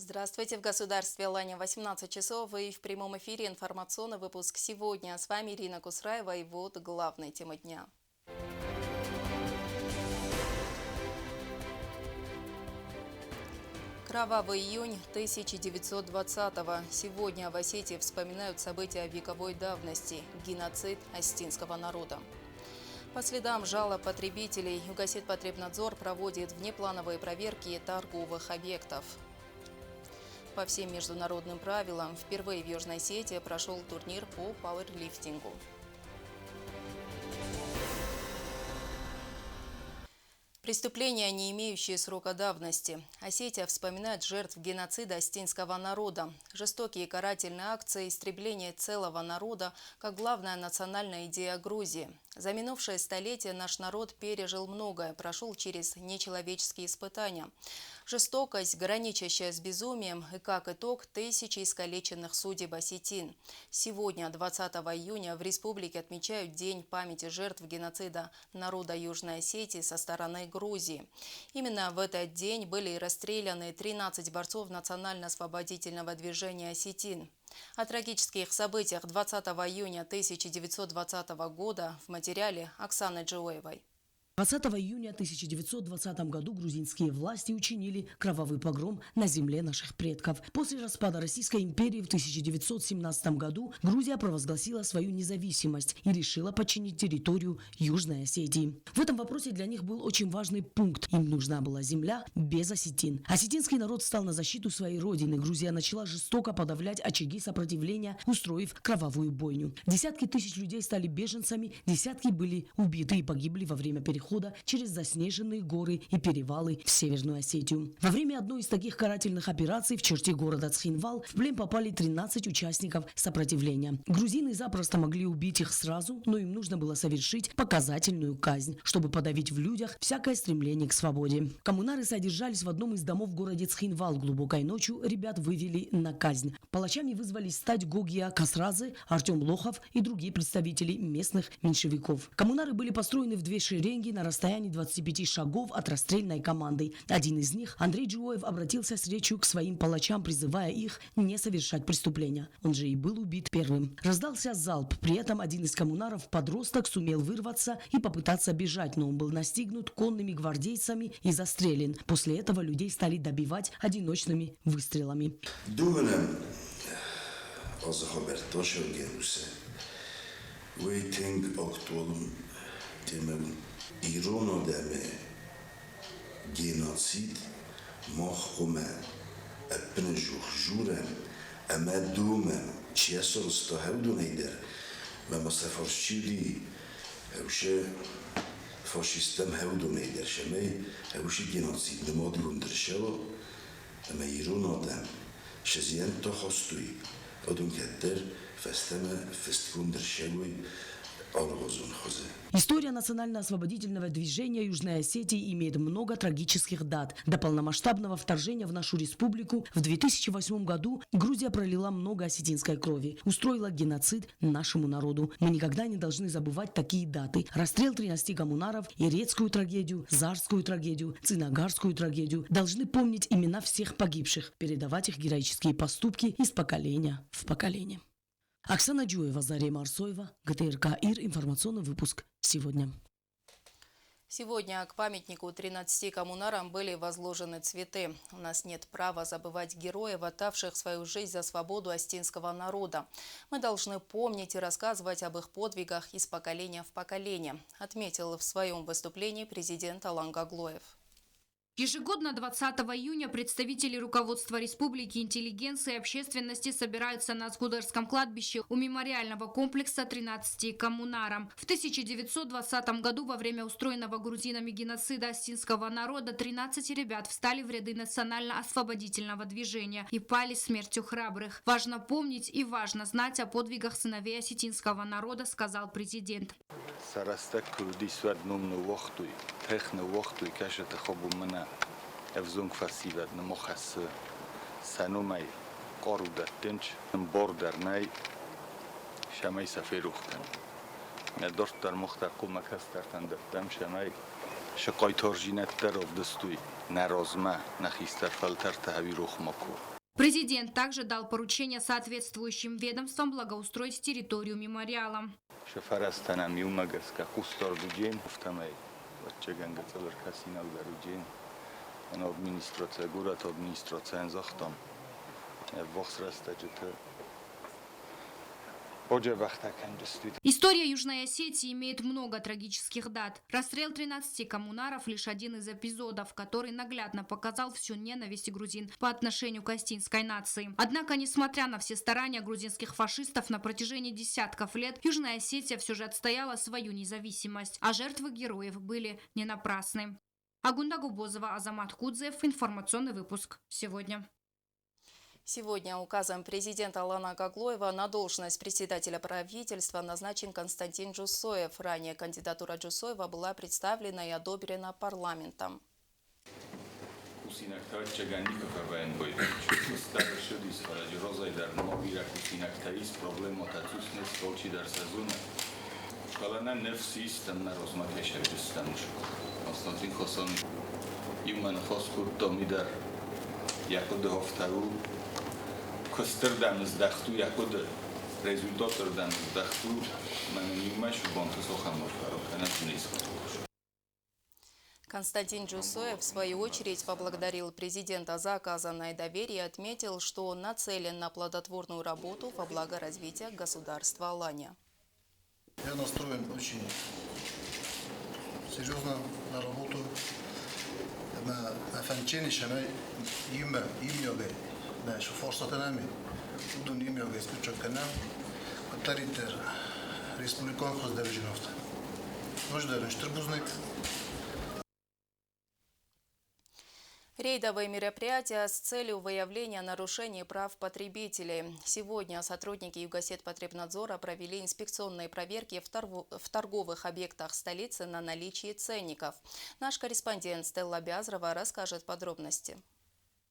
Здравствуйте, в государстве Алания 18 часов и в прямом эфире информационный выпуск сегодня. С вами Ирина Кусраева и вот главные темы дня. Кровавый июнь 1920-го. Сегодня в Осетии вспоминают события вековой давности – геноцид остинского народа. По следам жалоб потребителей Югосетпотребнадзор проводит внеплановые проверки торговых объектов. По всем международным правилам впервые в Южной Осетии прошел турнир по пауэрлифтингу. Преступления, не имеющие срока давности. Осетия вспоминает жертв геноцида остинского народа. Жестокие карательные акции, истребление целого народа как главная национальная идея Грузии. За минувшее столетие наш народ пережил многое, прошел через нечеловеческие испытания. Жестокость, граничащая с безумием, и как итог тысячи искалеченных судеб осетин. Сегодня, 20 июня, в республике отмечают День памяти жертв геноцида народа Южной Осетии со стороны Грузии. Именно в этот день были расстреляны 13 борцов национально-освободительного движения осетин. О трагических событиях 20 июня 1920 года в материале Оксаны Джоевой. 20 июня 1920 году грузинские власти учинили кровавый погром на земле наших предков. После распада Российской империи в 1917 году Грузия провозгласила свою независимость и решила подчинить территорию Южной Осетии. В этом вопросе для них был очень важный пункт. Им нужна была земля без осетин. Осетинский народ встал на защиту своей родины. Грузия начала жестоко подавлять очаги сопротивления, устроив кровавую бойню. Десятки тысяч людей стали беженцами, десятки были убиты и погибли во время перехода через заснеженные горы и перевалы в Северную Осетию. Во время одной из таких карательных операций в черте города Цхинвал в плен попали 13 участников сопротивления. Грузины запросто могли убить их сразу, но им нужно было совершить показательную казнь, чтобы подавить в людях всякое стремление к свободе. Коммунары содержались в одном из домов в городе Цхинвал. Глубокой ночью ребят вывели на казнь. Палачами вызвались стать Гогия Касразы, Артем Лохов и другие представители местных меньшевиков. Коммунары были построены в две шеренги на расстоянии 25 шагов от расстрельной команды. Один из них, Андрей Джуоев, обратился с речью к своим палачам, призывая их не совершать преступления. Он же и был убит первым. Раздался залп. При этом один из коммунаров, подросток, сумел вырваться и попытаться бежать, но он был настигнут конными гвардейцами и застрелен. После этого людей стали добивать одиночными выстрелами. ایران آدم گناسید ما خومه اپن جوخجورم اما دومم چیه سرستا هودو نیدر و مصفارشیلی هوشه فاشیستم هودو نیدر شمه هوشه گناسید نماد گندرشه و اما ایران آدم شزیان تا خواستوی آدم کدر فستم فست گندرشه وی История национально-освободительного движения Южной Осетии имеет много трагических дат. До полномасштабного вторжения в нашу республику в 2008 году Грузия пролила много осетинской крови, устроила геноцид нашему народу. Мы никогда не должны забывать такие даты. Расстрел 13 коммунаров, Ирецкую трагедию, Зарскую трагедию, Цинагарскую трагедию. Должны помнить имена всех погибших, передавать их героические поступки из поколения в поколение. Оксана Джоева, Зарема Арсоева, ГТРК ИР, информационный выпуск сегодня. Сегодня к памятнику 13 коммунарам были возложены цветы. У нас нет права забывать героев, отдавших свою жизнь за свободу остинского народа. Мы должны помнить и рассказывать об их подвигах из поколения в поколение, отметил в своем выступлении президент Алан Гаглоев. Ежегодно 20 июня представители руководства республики, интеллигенции и общественности собираются на Скударском кладбище у мемориального комплекса 13 коммунарам. В 1920 году во время устроенного грузинами геноцида остинского народа 13 ребят встали в ряды национально-освободительного движения и пали смертью храбрых. Важно помнить и важно знать о подвигах сыновей осетинского народа, сказал президент. افزون فسیبت نمخص سنومی قارودت دنج باردر نی شمی سفیر اختن نداشت در مختر قومک هست در تندفتم شمی شقای تارجینت در آفدستوی نرازمه نخیستر فلتر تهوی روخ مکو Президент также дал поручение соответствующим ведомствам благоустроить территорию мемориала. История Южной Осетии имеет много трагических дат. Расстрел 13 коммунаров – лишь один из эпизодов, который наглядно показал всю ненависть грузин по отношению к остинской нации. Однако, несмотря на все старания грузинских фашистов на протяжении десятков лет, Южная Осетия все же отстояла свою независимость, а жертвы героев были не напрасны. Агунда Губозова, Азамат Кудзев. Информационный выпуск сегодня. Сегодня указом президента Алана Гаглоева на должность председателя правительства назначен Константин Джусоев. Ранее кандидатура Джусоева была представлена и одобрена парламентом. Костырдан сдахту, якода результатырдан сдахту, манумаш бонтас охамов, Константин Джусоев, в свою очередь, поблагодарил президента за оказанное доверие и отметил, что он нацелен на плодотворную работу во благо развития государства Алания. Я настроен очень серьезно на работу. Şu fırsatını mı? Udun imyo geçti çok kanal. Kutlariter Respublikan Kızdevijinovta. Нуждaren Штрбузник. Рейдовые мероприятия с целью выявления нарушений прав потребителей. Сегодня сотрудники Югосетпотребнадзора провели инспекционные проверки в торговых объектах столицы на наличие ценников. Наш корреспондент Стелла Бязрова расскажет подробности.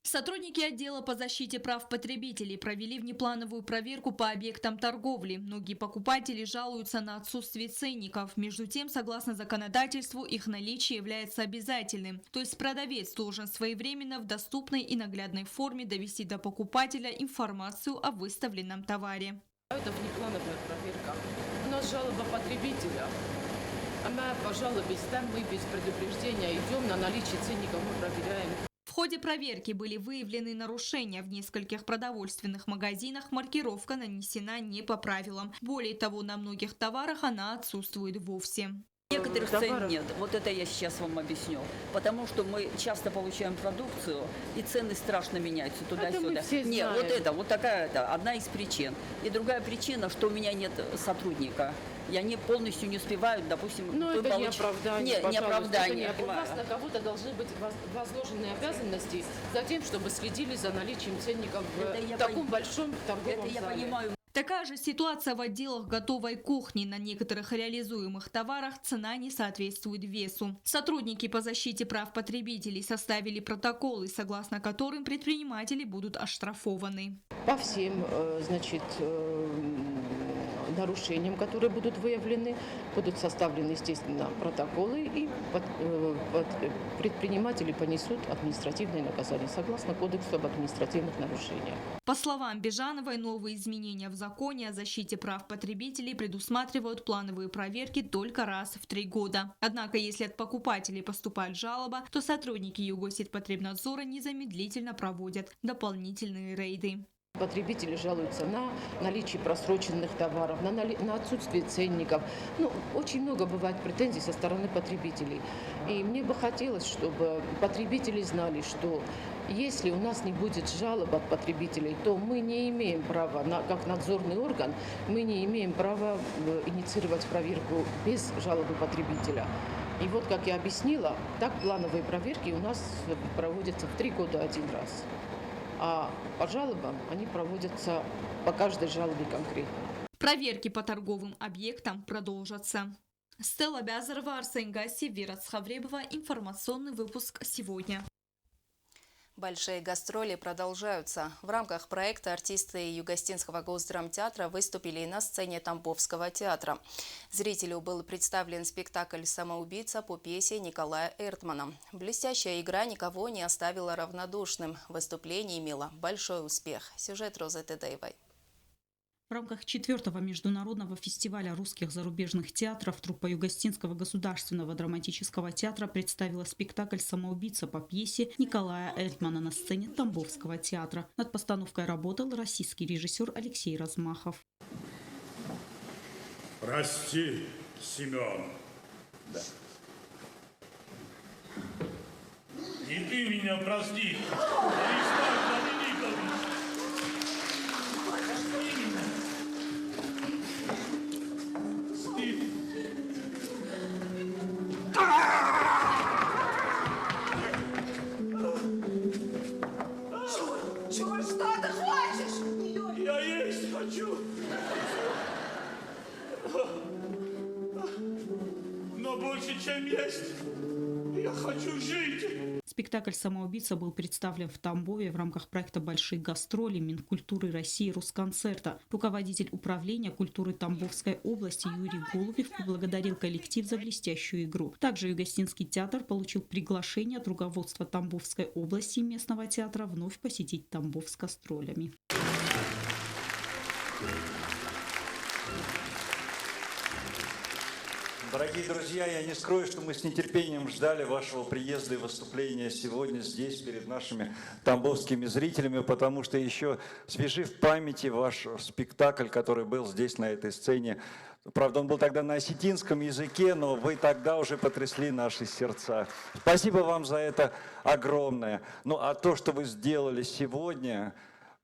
Сотрудники отдела по защите прав потребителей провели внеплановую проверку по объектам торговли. Многие покупатели жалуются на отсутствие ценников. Между тем, согласно законодательству, их наличие является обязательным. То есть продавец должен своевременно в доступной и наглядной форме довести до покупателя информацию о выставленном товаре. Это внеплановая проверка. У нас жалоба потребителя. Мы по жалобе мы без предупреждения идем, на наличие ценников мы проверяем. В ходе проверки были выявлены нарушения. В нескольких продовольственных магазинах маркировка нанесена не по правилам. Более того, на многих товарах она отсутствует вовсе. Некоторых цен нет. Вот это я сейчас вам объясню. Потому что мы часто получаем продукцию, и цены страшно меняются туда-сюда. Нет, вот такая одна из причин. И другая причина, что у меня нет сотрудника. И они полностью не успевают, допустим... Но это не оправдание, не оправдание. У вас на кого-то должны быть возложены обязанности за тем, чтобы следили за наличием ценников в таком большом торговом зале. Я понимаю. Такая же ситуация в отделах готовой кухни. На некоторых реализуемых товарах цена не соответствует весу. Сотрудники по защите прав потребителей составили протоколы, согласно которым предприниматели будут оштрафованы. По всем, нарушениям, которые будут выявлены, будут составлены, естественно, протоколы, и предприниматели понесут административные наказания согласно Кодексу об административных нарушениях. По словам Бежановой, новые изменения в законе о защите прав потребителей предусматривают плановые проверки только раз в 3 года. Однако, если от покупателей поступает жалоба, то сотрудники Югосетпотребнадзора незамедлительно проводят дополнительные рейды. Потребители жалуются на наличие просроченных товаров, на отсутствие ценников. Очень много бывает претензий со стороны потребителей. И мне бы хотелось, чтобы потребители знали, что если у нас не будет жалоб от потребителей, то мы не имеем права, как надзорный орган, мы не имеем права инициировать проверку без жалобы потребителя. И вот, как я объяснила, так плановые проверки у нас проводятся в 3 года 1 раз. А по жалобам они проводятся по каждой жалобе конкретно. Проверки по торговым объектам продолжатся. Стелла Бязарова, Арсен Гаси, Вера Цхавребова. Информационный выпуск сегодня. Большие гастроли продолжаются. В рамках проекта артисты Югостинского госдрамтеатра выступили и на сцене Тамбовского театра. Зрителю был представлен спектакль «Самоубийца» по пьесе Николая Эртмана. Блестящая игра никого не оставила равнодушным. Выступление имело большой успех. Сюжет Розы Тедеевой. В рамках 4-го международного фестиваля русских зарубежных театров труппа Югостинского государственного драматического театра представила спектакль «Самоубийца» по пьесе Николая Эртмана на сцене Тамбовского театра. Над постановкой работал российский режиссер Алексей Размахов. Прости, Семен. Да. И ты меня прости. Что ты хочешь? Я есть хочу. Но больше, чем есть, я хочу жить. Спектакль «Самоубийца» был представлен в Тамбове в рамках проекта «Большие гастроли» Минкультуры России Росконцерта. Руководитель управления культуры Тамбовской области Юрий Голубев поблагодарил коллектив за блестящую игру. Также Югостинский театр получил приглашение от руководства Тамбовской области и местного театра вновь посетить Тамбов с гастролями. Дорогие друзья, я не скрою, что мы с нетерпением ждали вашего приезда и выступления сегодня здесь перед нашими тамбовскими зрителями, потому что еще свежи в памяти ваш спектакль, который был здесь, на этой сцене. Правда, он был тогда на осетинском языке, но вы тогда уже потрясли наши сердца. Спасибо вам за это огромное. Ну а то, что вы сделали сегодня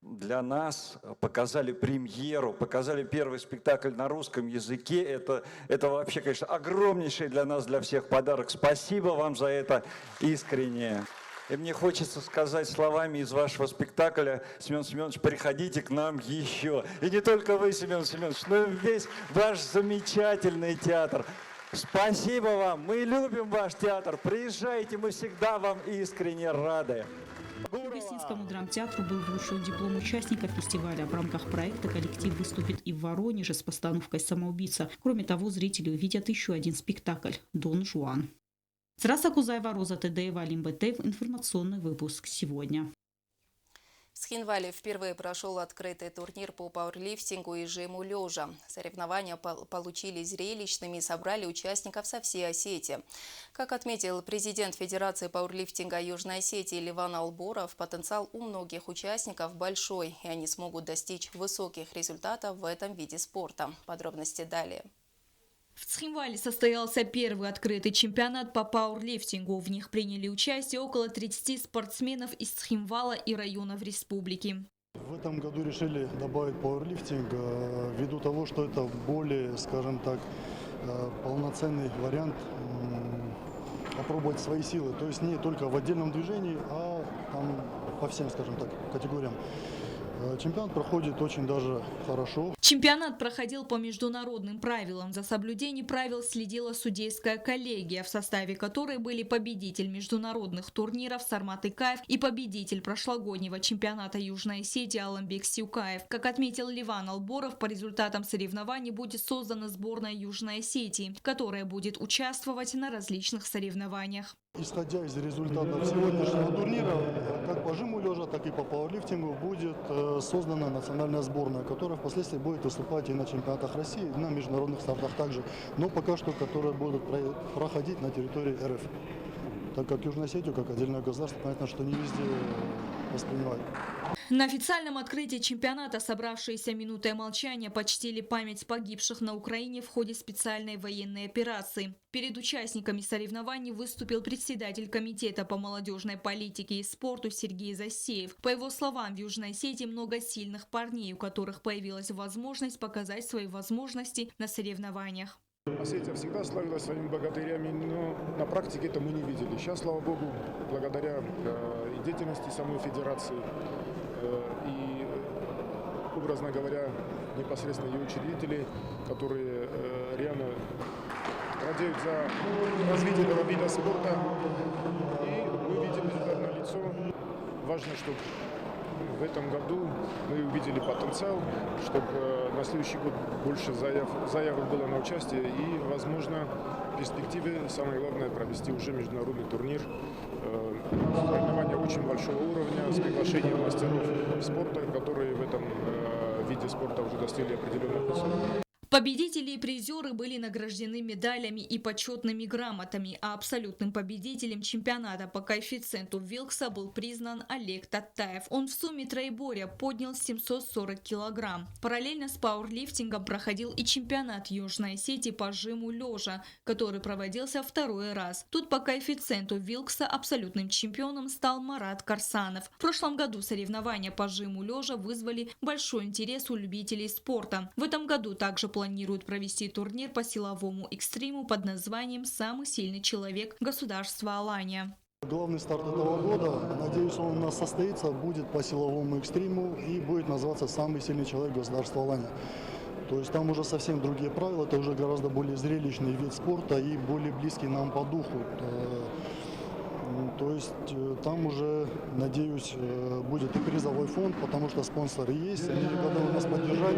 для нас, показали премьеру, показали первый спектакль на русском языке. Это вообще, конечно, огромнейший для нас, для всех подарок. Спасибо вам за это искренне. И мне хочется сказать словами из вашего спектакля: Семен Семенович, приходите к нам еще. И не только вы, Семен Семенович, но и весь ваш замечательный театр. Спасибо вам, мы любим ваш театр. Приезжайте, мы всегда вам искренне рады. Югостинскому драмтеатру был вручен диплом участника фестиваля. В рамках проекта коллектив выступит и в Воронеже с постановкой «Самоубийца». Кроме того, зрители увидят еще один спектакль «Дон Жуан». Зраса Кузаева, Роза Тедеева, Алим Бетеев. Информационный выпуск сегодня. В Схинвале впервые прошел открытый турнир по пауэрлифтингу и жиму лежа. Соревнования получились зрелищными и собрали участников со всей Осетии. Как отметил президент Федерации пауэрлифтинга Южной Осетии Ливан Алборов, потенциал у многих участников большой, и они смогут достичь высоких результатов в этом виде спорта. Подробности далее. В Схинвале состоялся первый открытый чемпионат по пауэрлифтингу. В них приняли участие около 30 спортсменов из Схинвала и районов республики. В этом году решили добавить пауэрлифтинг ввиду того, что это более, скажем так, полноценный вариант попробовать свои силы. То есть не только в отдельном движении, а там по всем, скажем так, категориям. Чемпионат проходит очень даже хорошо. Чемпионат проходил по международным правилам. За соблюдение правил следила судейская коллегия, в составе которой были победитель международных турниров Сармат Икаев и победитель прошлогоднего чемпионата Южной Осетии Аламбек Сюкаев. Как отметил Ливан Алборов, по результатам соревнований будет создана сборная Южной Осетии, которая будет участвовать на различных соревнованиях. Исходя из результатов сегодняшнего турнира, как по жиму лежа, так и по пауэрлифтингу будет создана национальная сборная, которая впоследствии будет выступать и на чемпионатах России, и на международных стартах также, но пока что, которые будут проходить на территории РФ. Так как Южную Осетию, как отдельное государство, понятно, что не везде воспринимают. На официальном открытии чемпионата собравшиеся минутой молчания почтили память погибших на Украине в ходе специальной военной операции. Перед участниками соревнований выступил председатель комитета по молодежной политике и спорту Сергей Засеев. По его словам, в Южной Осетии много сильных парней, у которых появилась возможность показать свои возможности на соревнованиях. Осетия всегда славилась своими богатырями, но на практике это мы не видели. Сейчас, слава богу, благодаря и деятельности самой федерации, и, образно говоря, непосредственно ее учредителей, которые реально радеют за развитие этого вида спорта. И мы видим результат налицо. важно, чтобы в этом году мы увидели потенциал, чтобы на следующий год больше заявок было на участие и, возможно, в перспективе самое главное провести уже международный турнир. Соревнования очень большого уровня с приглашением мастеров спорта, которые в этом виде спорта уже достигли определенных высот. Победители и призеры были награждены медалями и почетными грамотами, а абсолютным победителем чемпионата по коэффициенту Вилкса был признан Олег Татаев. Он в сумме троеборья поднял 740 килограмм. Параллельно с пауэрлифтингом проходил и чемпионат Южной Осетии по жиму лежа, который проводился второй раз. Тут по коэффициенту Вилкса абсолютным чемпионом стал Марат Карсанов. В прошлом году соревнования по жиму лежа вызвали большой интерес у любителей спорта. В этом году также планируют провести турнир по силовому экстриму под названием «Самый сильный человек государства Алания». Главный старт этого года, надеюсь, он у нас состоится, будет по силовому экстриму и будет называться «Самый сильный человек государства Алания». То есть там уже совсем другие правила, это уже гораздо более зрелищный вид спорта и более близкий нам по духу. То есть там уже, надеюсь, будет и призовой фонд, потому что спонсоры есть, они готовы нас поддержать.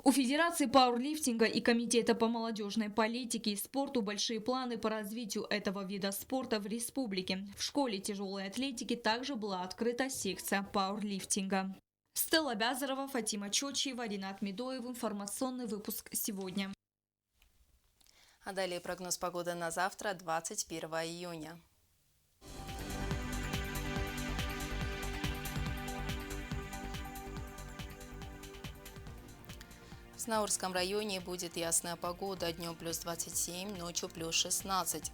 У Федерации пауэрлифтинга и Комитета по молодежной политике и спорту большие планы по развитию этого вида спорта в республике. В школе тяжелой атлетики также была открыта секция пауэрлифтинга. Стелла Бязарова, Фатима Чочиева, Ринат Медоев. Информационный выпуск сегодня. А далее прогноз погоды на завтра, 21 июня. В Знаурском районе будет ясная погода, днем плюс 27, ночью плюс 16.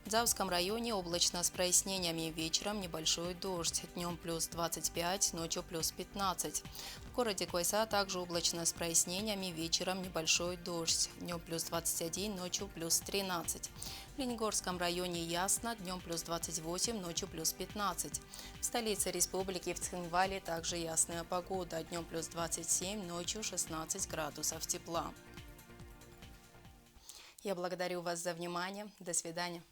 В Заурском районе облачно с прояснениями, вечером небольшой дождь, днем плюс 25, ночью плюс 15. В городе Квайса также облачно с прояснениями, вечером небольшой дождь, днем плюс 21, ночью плюс 13. В Ленигорском районе ясно, днем плюс 28, ночью плюс 15. В столице республики в Цхинвале также ясная погода, днем плюс 27, ночью 16 градусов тепла. Я благодарю вас за внимание. До свидания.